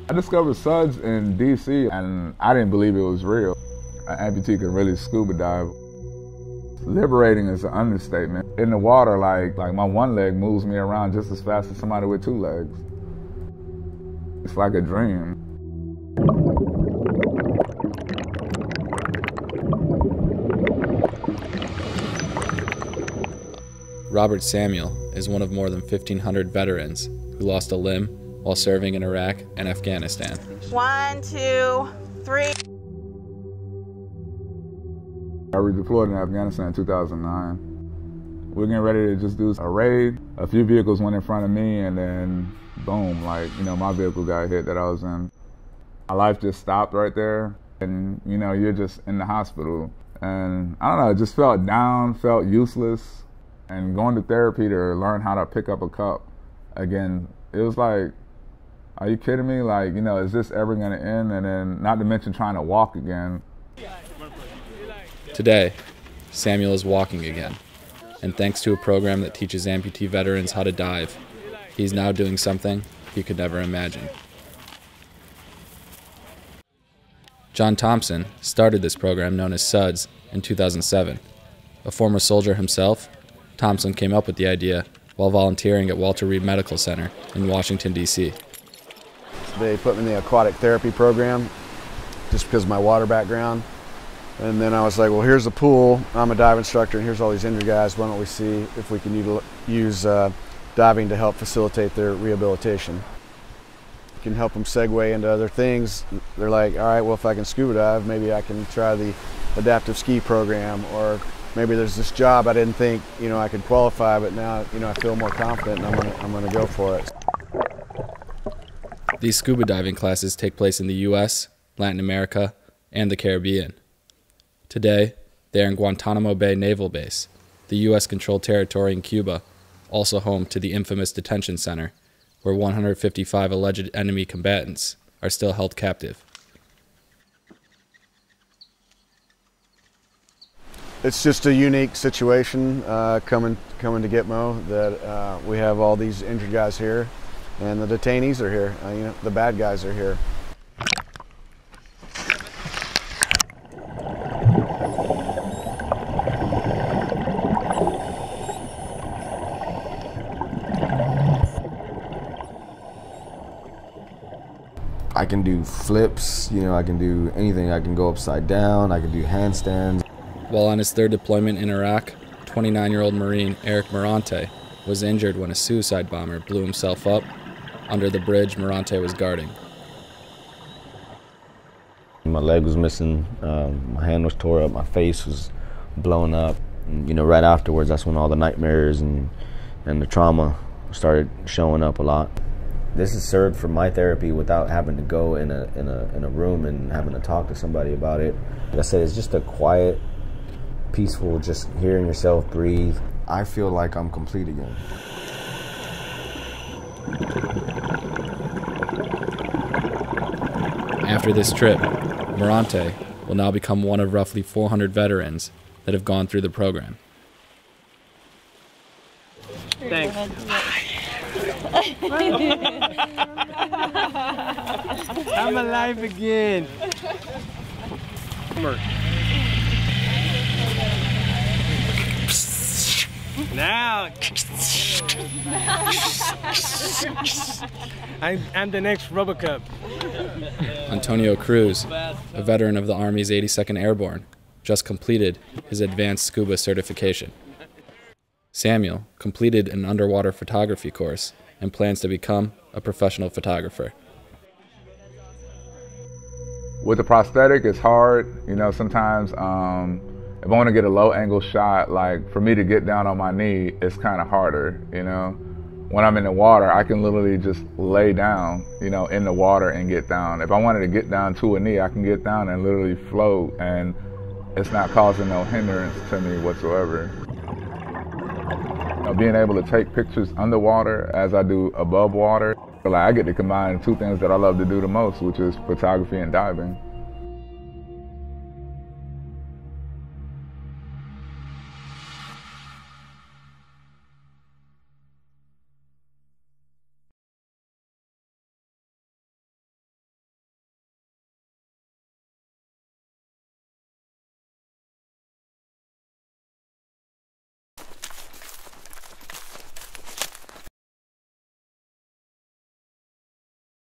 I discovered SUDS in DC and I didn't believe it was real. An amputee can really scuba dive. Liberating is an understatement. In the water, like my one leg moves me around just as fast as somebody with two legs. It's like a dream. Robert Samuel is one of more than 1,500 veterans who lost a limb while serving in Iraq and Afghanistan. 1, 2, 3. I redeployed in Afghanistan in 2009. We were getting ready to just do a raid. A few vehicles went in front of me and then boom, my vehicle got hit that I was in. My life just stopped right there. And you're just in the hospital. And I don't know, it just felt down, felt useless. And going to therapy to learn how to pick up a cup again, it was like, are you kidding me? Is this ever gonna end? And then not to mention trying to walk again. Today, Samuel is walking again. And thanks to a program that teaches amputee veterans how to dive, he's now doing something he could never imagine. John Thompson started this program known as SUDS in 2007. A former soldier himself, Thompson came up with the idea while volunteering at Walter Reed Medical Center in Washington, D.C. They put me in the aquatic therapy program just because of my water background. And then I was like, well, here's the pool. I'm a dive instructor, and here's all these injured guys. Why don't we see if we can use diving to help facilitate their rehabilitation. You can help them segue into other things. They're like, all right, well, if I can scuba dive, maybe I can try the adaptive ski program, or maybe there's this job I didn't think I could qualify, but now I feel more confident and I'm gonna go for it. These scuba diving classes take place in the U.S., Latin America, and the Caribbean. Today, they are in Guantanamo Bay Naval Base, the U.S.-controlled territory in Cuba, also home to the infamous detention center, where 155 alleged enemy combatants are still held captive. It's just a unique situation coming to Gitmo that we have all these injured guys here, and the detainees are here. The bad guys are here. I can do flips, I can do anything. I can go upside down, I can do handstands. While on his third deployment in Iraq, 29-year-old Marine Eric Morante was injured when a suicide bomber blew himself up under the bridge Morante was guarding. My leg was missing, my hand was tore up, my face was blown up. And, right afterwards, that's when all the nightmares and the trauma started showing up a lot. This has served for my therapy without having to go in a room and having to talk to somebody about it. Like I said, it's just a quiet, peaceful, just hearing yourself breathe. I feel like I'm complete again. After this trip, Morante will now become one of roughly 400 veterans that have gone through the program. Thanks. I'm alive again. Now, I'm the next RoboCop. Antonio Cruz, a veteran of the Army's 82nd Airborne, just completed his advanced scuba certification. Samuel completed an underwater photography course and plans to become a professional photographer. With the prosthetic, it's hard. Sometimes if I want to get a low angle shot, like for me to get down on my knee, it's kind of harder, When I'm in the water, I can literally just lay down, in the water and get down. If I wanted to get down to a knee, I can get down and literally float, and it's not causing no hindrance to me whatsoever. Being able to take pictures underwater as I do above water, I get to combine two things that I love to do the most, which is photography and diving.